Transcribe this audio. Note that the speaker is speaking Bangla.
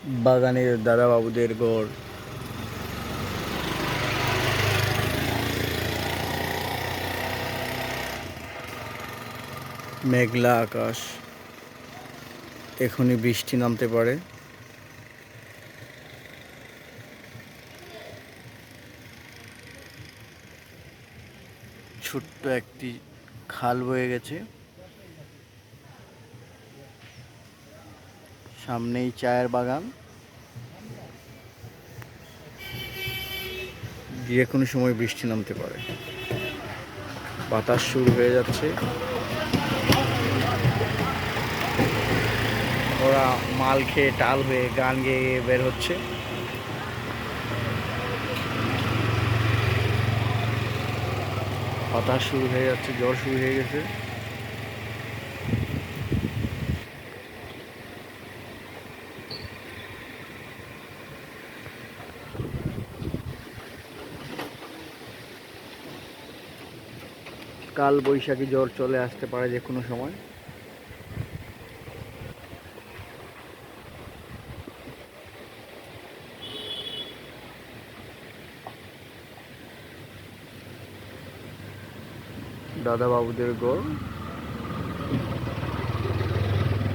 বাগানের দাদাবাবুদের গড়। মেঘলা আকাশ, এখনই বৃষ্টি নামতে পারে। ছোট্ট একটি খাল বয়ে গেছে, সামনেই চায়ের বাগান। যে কোনো সময় বৃষ্টি নামতে পারে। বাতাস শুরু হয়ে যাচ্ছে। ওরা মাল খেয়ে টাল হয়ে গান গেয়ে গেয়ে বের হচ্ছে। বাতাস শুরু হয়ে যাচ্ছে, ঝড় শুরু হয়ে গেছে। কাল বৈশাখী ঝড় চলে আসতে পারে যে কোনো সময়। দাদাবাবুদের গড়।